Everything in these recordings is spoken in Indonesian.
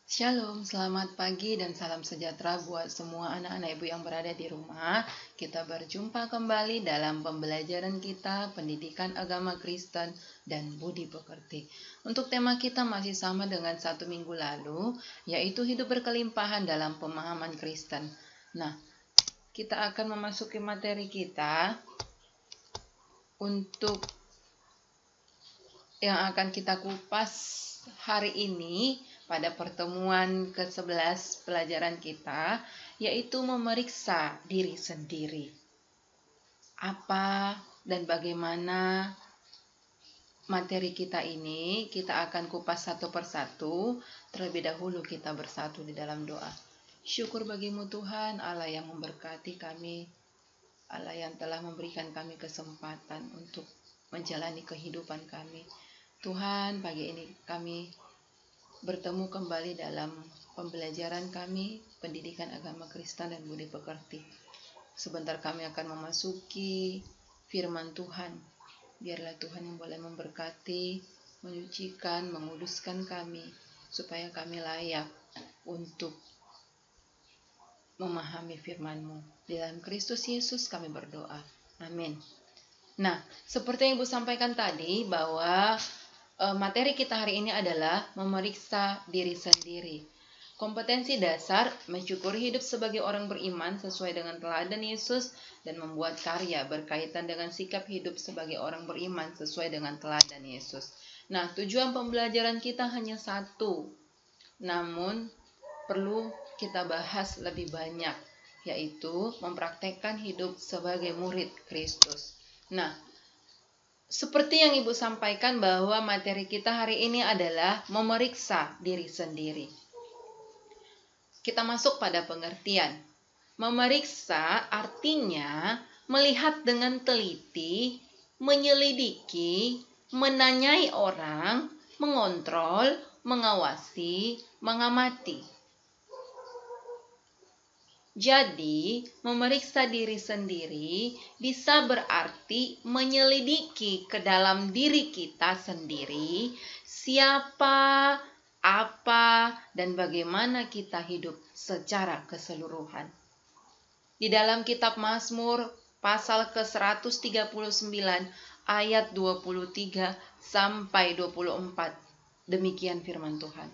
Shalom, selamat pagi dan salam sejahtera buat semua anak-anak ibu yang berada di rumah. Kita berjumpa kembali dalam pembelajaran kita pendidikan agama Kristen dan budi pekerti. Untuk tema kita masih sama dengan 1 minggu lalu, yaitu hidup berkelimpahan dalam pemahaman Kristen. Nah, kita akan memasuki materi kita untuk yang akan kita kupas hari ini pada pertemuan ke-11 pelajaran kita, yaitu memeriksa diri sendiri. Apa dan bagaimana materi kita ini, kita akan kupas satu persatu. Terlebih dahulu kita bersatu di dalam doa. Syukur bagimu Tuhan, Allah yang memberkati kami, Allah yang telah memberikan kami kesempatan untuk menjalani kehidupan kami. Tuhan, pagi ini kami bertemu kembali dalam pembelajaran kami, pendidikan agama Kristen dan budi pekerti. Sebentar kami akan memasuki firman Tuhan. Biarlah Tuhan yang boleh memberkati, menyucikan, menguduskan kami, supaya kami layak untuk memahami firman-Mu. Di dalam Kristus Yesus kami berdoa. Amin. Nah, seperti yang Ibu sampaikan tadi, bahwa materi kita hari ini adalah memeriksa diri sendiri. Kompetensi dasar mensyukuri hidup sebagai orang beriman sesuai dengan teladan Yesus dan membuat karya berkaitan dengan sikap hidup sebagai orang beriman sesuai dengan teladan Yesus. Nah, tujuan pembelajaran kita hanya satu, namun perlu kita bahas lebih banyak, yaitu mempraktekkan hidup sebagai murid Kristus. Nah, seperti yang Ibu sampaikan bahwa materi kita hari ini adalah memeriksa diri sendiri. Kita masuk pada pengertian. Memeriksa artinya melihat dengan teliti, menyelidiki, menanyai orang, mengontrol, mengawasi, mengamati. Jadi, memeriksa diri sendiri bisa berarti menyelidiki ke dalam diri kita sendiri siapa, apa, dan bagaimana kita hidup secara keseluruhan. Di dalam kitab Mazmur pasal ke-139 ayat 23 sampai 24, demikian firman Tuhan.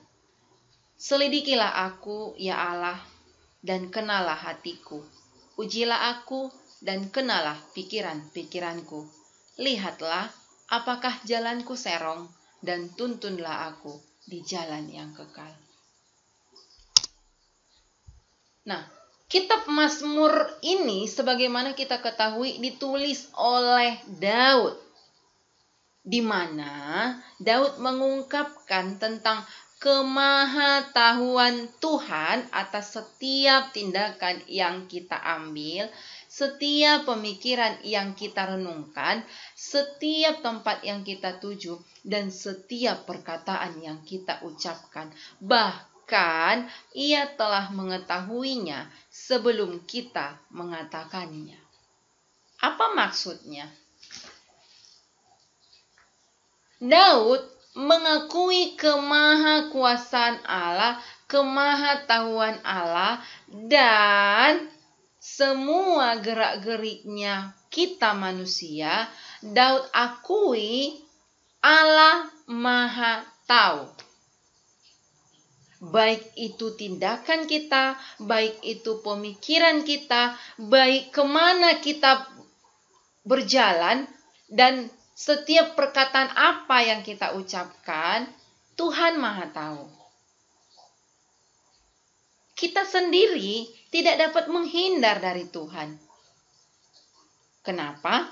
Selidikilah aku, ya Allah, dan kenalah hatiku. Ujilah aku dan kenalah pikiran-pikiranku. Lihatlah apakah jalanku serong dan tuntunlah aku di jalan yang kekal. Nah, kitab Mazmur ini sebagaimana kita ketahui ditulis oleh Daud, di mana Daud mengungkapkan tentang kemahatauan Tuhan atas setiap tindakan yang kita ambil, setiap pemikiran yang kita renungkan, setiap tempat yang kita tuju, dan setiap perkataan yang kita ucapkan. Bahkan ia telah mengetahuinya sebelum kita mengatakannya. Apa maksudnya? Daud mengakui kemahakuasaan Allah, kemahatauan Allah, dan semua gerak-geriknya kita manusia. Daud akui Allah Maha Tahu. Baik itu tindakan kita, baik itu pemikiran kita, baik kemana kita berjalan, dan setiap perkataan apa yang kita ucapkan, Tuhan Maha Tahu. Kita sendiri tidak dapat menghindar dari Tuhan. Kenapa?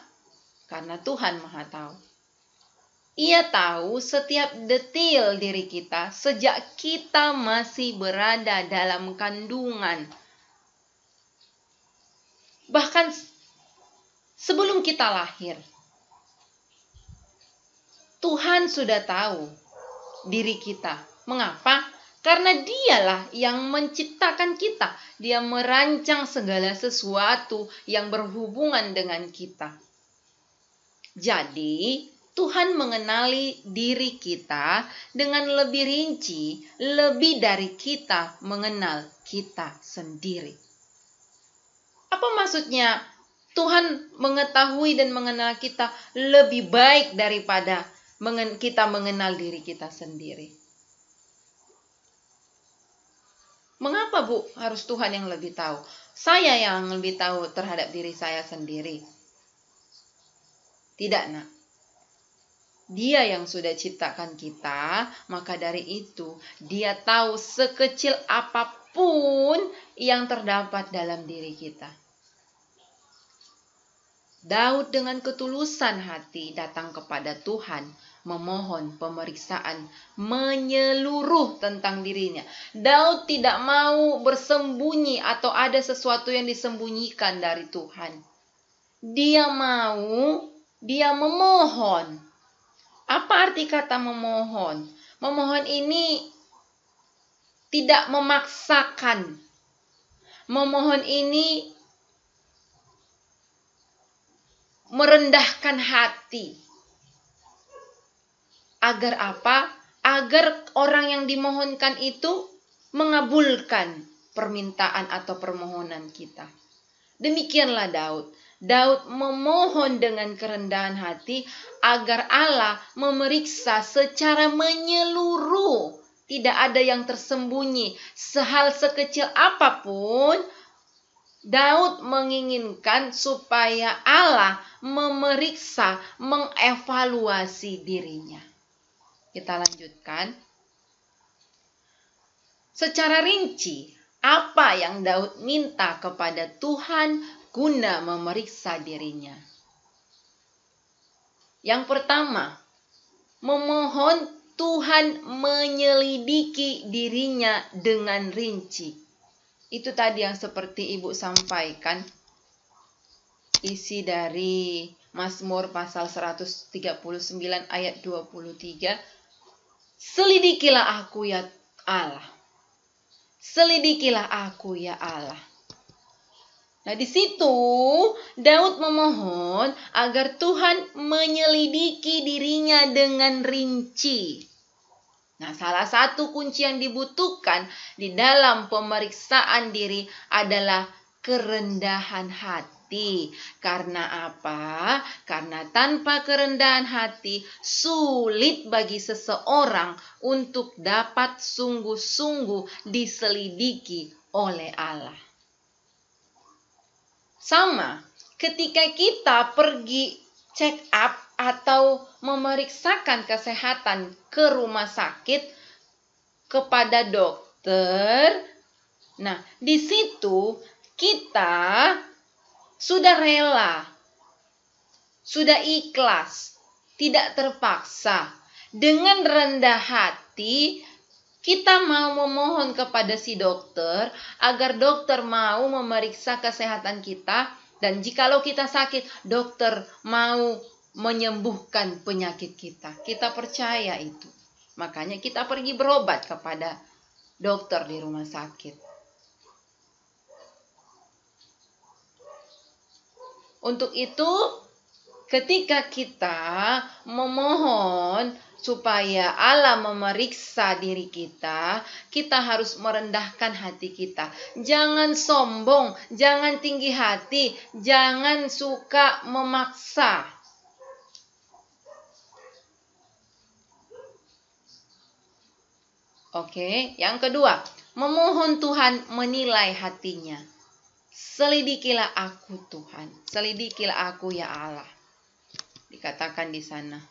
Karena Tuhan Maha Tahu. Ia tahu setiap detil diri kita sejak kita masih berada dalam kandungan. Bahkan sebelum kita lahir, Tuhan sudah tahu diri kita. Mengapa? Karena Dialah yang menciptakan kita. Dia merancang segala sesuatu yang berhubungan dengan kita. Jadi, Tuhan mengenali diri kita dengan lebih rinci, lebih dari kita mengenal kita sendiri. Apa maksudnya Tuhan mengetahui dan mengenal kita lebih baik daripada kita mengenal diri kita sendiri? Mengapa Bu harus Tuhan yang lebih tahu? Saya yang lebih tahu terhadap diri saya sendiri. Tidak, Nak. Dia yang sudah ciptakan kita, maka dari itu Dia tahu sekecil apapun yang terdapat dalam diri kita. Daud dengan ketulusan hati datang kepada Tuhan, memohon pemeriksaan menyeluruh tentang dirinya. Daud tidak mau bersembunyi atau ada sesuatu yang disembunyikan dari Tuhan. Dia memohon. Apa arti kata memohon? Memohon ini tidak memaksakan. Memohon ini merendahkan hati. Agar apa? Agar orang yang dimohonkan itu mengabulkan permintaan atau permohonan kita. Demikianlah Daud. Daud memohon dengan kerendahan hati agar Allah memeriksa secara menyeluruh. Tidak ada yang tersembunyi. Sehal sekecil apapun, Daud menginginkan supaya Allah memeriksa, mengevaluasi dirinya. Kita lanjutkan. Secara rinci, apa yang Daud minta kepada Tuhan guna memeriksa dirinya? Yang pertama, memohon Tuhan menyelidiki dirinya dengan rinci. Itu tadi yang seperti Ibu sampaikan, isi dari Mazmur pasal 139 ayat 23. Selidikilah aku ya Allah. Selidikilah aku ya Allah. Nah, di situ Daud memohon agar Tuhan menyelidiki dirinya dengan rinci. Nah, salah satu kunci yang dibutuhkan di dalam pemeriksaan diri adalah kerendahan hati. Karena apa? Karena tanpa kerendahan hati, sulit bagi seseorang untuk dapat sungguh-sungguh diselidiki oleh Allah. Sama, ketika kita pergi check up atau memeriksakan kesehatan ke rumah sakit kepada dokter, nah di situ kita sudah rela, sudah ikhlas, tidak terpaksa. Dengan rendah hati, kita mau memohon kepada si dokter agar dokter mau memeriksa kesehatan kita, dan jikalau kita sakit, dokter mau menyembuhkan penyakit kita. Kita percaya itu. Makanya kita pergi berobat kepada dokter di rumah sakit. Untuk itu, ketika kita memohon supaya Allah memeriksa diri kita, kita harus merendahkan hati kita. Jangan sombong, jangan tinggi hati, jangan suka memaksa. Oke, yang kedua, memohon Tuhan menilai hatinya. Selidikilah aku Tuhan, selidikilah aku ya Allah. Dikatakan di sana.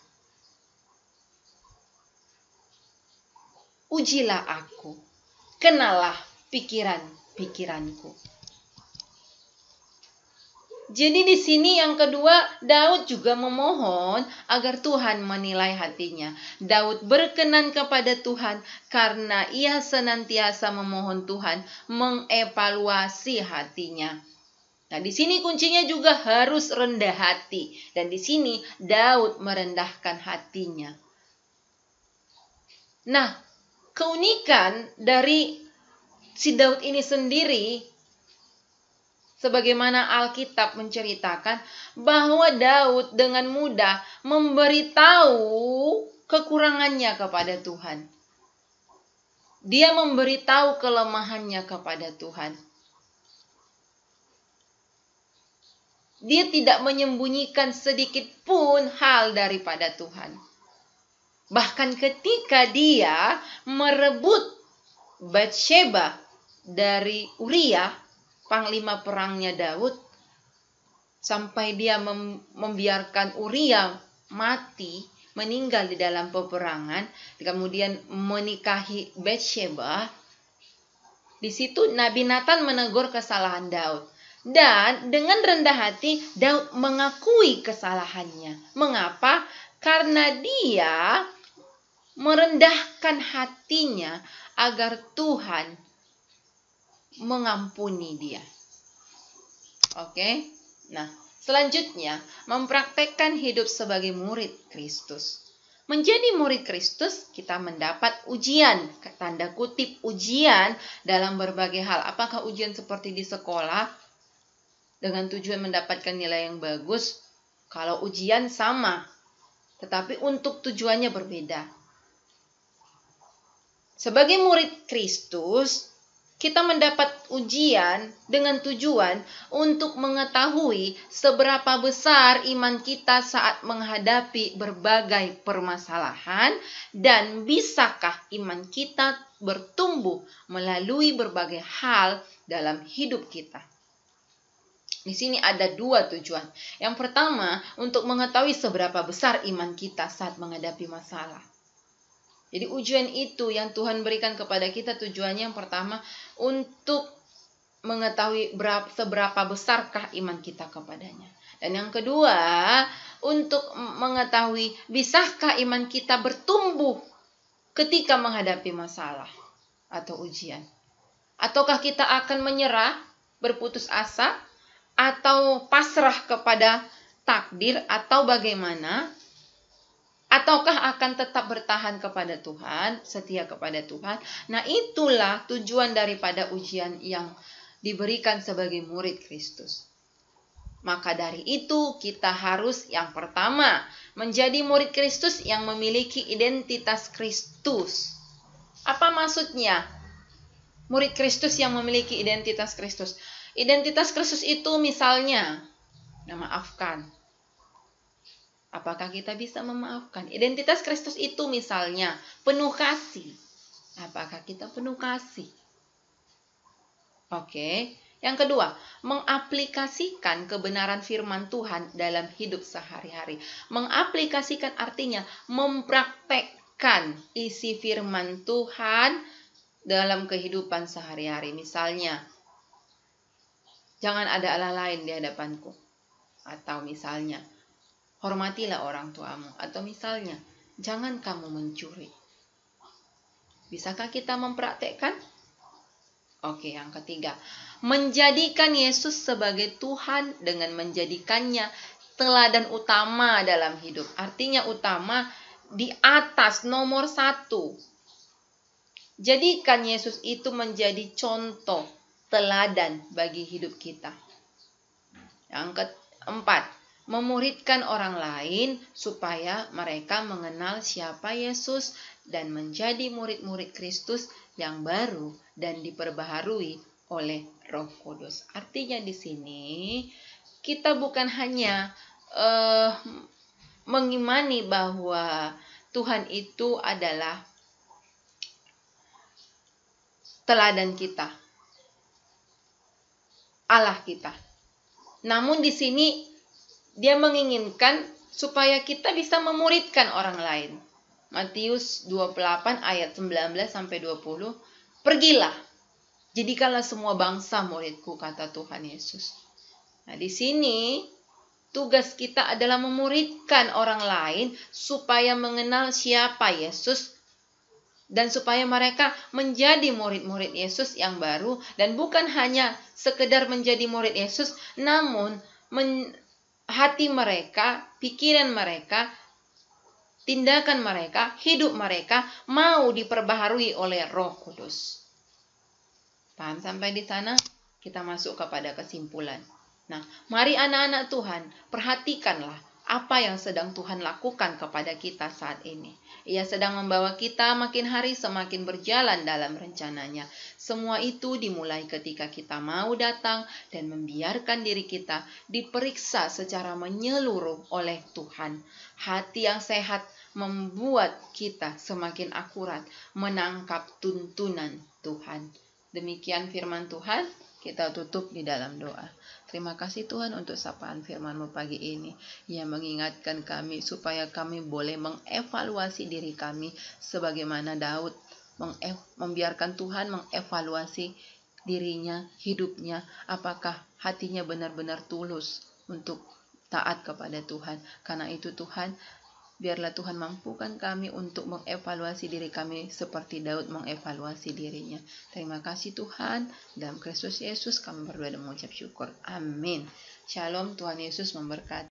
Ujilah aku, kenalah pikiran-pikiranku. Jadi di sini yang kedua, Daud juga memohon agar Tuhan menilai hatinya. Daud berkenan kepada Tuhan karena ia senantiasa memohon Tuhan mengevaluasi hatinya. Nah, di sini kuncinya juga harus rendah hati, dan di sini Daud merendahkan hatinya. Nah, keunikan dari si Daud ini sendiri, Sebagaimana Alkitab menceritakan bahwa Daud dengan mudah memberitahu kekurangannya kepada Tuhan. Dia memberitahu kelemahannya kepada Tuhan. Dia tidak menyembunyikan sedikit pun hal daripada Tuhan. Bahkan ketika dia merebut Batsheba dari Uria, panglima perangnya Daud, sampai dia membiarkan Uria mati, meninggal di dalam peperangan, kemudian menikahi Batsheba. Di situ Nabi Nathan menegur kesalahan Daud. Dan dengan rendah hati Daud mengakui kesalahannya. Mengapa? Karena dia merendahkan hatinya agar Tuhan mengampuni dia. Oke? Nah, selanjutnya mempraktekkan hidup sebagai murid Kristus. Menjadi murid Kristus, kita mendapat ujian, tanda kutip ujian dalam berbagai hal. Apakah ujian seperti di sekolah dengan tujuan mendapatkan nilai yang bagus? Kalau ujian sama, tetapi untuk tujuannya berbeda. Sebagai murid Kristus, kita mendapat ujian dengan tujuan untuk mengetahui seberapa besar iman kita saat menghadapi berbagai permasalahan dan bisakah iman kita bertumbuh melalui berbagai hal dalam hidup kita. Di sini ada dua tujuan. Yang pertama, untuk mengetahui seberapa besar iman kita saat menghadapi masalah. Jadi ujian itu yang Tuhan berikan kepada kita tujuannya yang pertama untuk mengetahui seberapa besarkah iman kita kepadanya. Dan yang kedua, untuk mengetahui bisakah iman kita bertumbuh ketika menghadapi masalah atau ujian. Ataukah kita akan menyerah, berputus asa, atau pasrah kepada takdir, atau bagaimana? Ataukah akan tetap bertahan kepada Tuhan, setia kepada Tuhan? Nah, itulah tujuan daripada ujian yang diberikan sebagai murid Kristus. Maka dari itu kita harus yang pertama menjadi murid Kristus yang memiliki identitas Kristus. Apa maksudnya? Murid Kristus yang memiliki identitas Kristus. Identitas Kristus itu misalnya memaafkan. Apakah kita bisa memaafkan? Identitas Kristus itu misalnya penuh kasih. Apakah kita penuh kasih? Oke. Yang kedua, mengaplikasikan kebenaran firman Tuhan dalam hidup sehari-hari. Mengaplikasikan artinya mempraktekkan isi firman Tuhan dalam kehidupan sehari-hari. Misalnya, jangan ada Allah lain di hadapanku. Atau misalnya, hormatilah orang tuamu. Atau misalnya, jangan kamu mencuri. Bisakah kita mempraktekkan? Oke, yang ketiga, menjadikan Yesus sebagai Tuhan dengan menjadikannya teladan utama dalam hidup. Artinya utama di atas nomor 1. Jadikan Yesus itu menjadi contoh teladan bagi hidup kita. Yang keempat, memuridkan orang lain supaya mereka mengenal siapa Yesus dan menjadi murid-murid Kristus yang baru dan diperbaharui oleh Roh Kudus. Artinya di sini kita bukan hanya mengimani bahwa Tuhan itu adalah teladan kita, Allah kita. Namun di sini dia menginginkan supaya kita bisa memuridkan orang lain. Matius 28 ayat 19 sampai 20. Pergilah, jadikanlah semua bangsa muridku, kata Tuhan Yesus. Nah, di sini tugas kita adalah memuridkan orang lain supaya mengenal siapa Yesus dan supaya mereka menjadi murid-murid Yesus yang baru, dan bukan hanya sekedar menjadi murid Yesus, namun hati mereka, pikiran mereka, tindakan mereka, hidup mereka mau diperbaharui oleh Roh Kudus. Paham sampai di sana? kita masuk kepada kesimpulan. Nah, mari anak-anak Tuhan, perhatikanlah apa yang sedang Tuhan lakukan kepada kita saat ini. Ia sedang membawa kita makin hari semakin berjalan dalam rencananya. Semua itu dimulai ketika kita mau datang dan membiarkan diri kita diperiksa secara menyeluruh oleh Tuhan. Hati yang sehat membuat kita semakin akurat menangkap tuntunan Tuhan. Demikian firman Tuhan. Kita tutup di dalam doa. Terima kasih Tuhan untuk sapaan firman-Mu pagi ini yang mengingatkan kami supaya kami boleh mengevaluasi diri kami sebagaimana Daud membiarkan Tuhan mengevaluasi dirinya, hidupnya, apakah hatinya benar-benar tulus untuk taat kepada Tuhan. Karena itu Tuhan, biarlah Tuhan mampukan kami untuk mengevaluasi diri kami seperti Daud mengevaluasi dirinya. Terima kasih Tuhan. Dalam Kristus Yesus kami berdoa dan mengucap syukur. Amin. Shalom, Tuhan Yesus memberkati.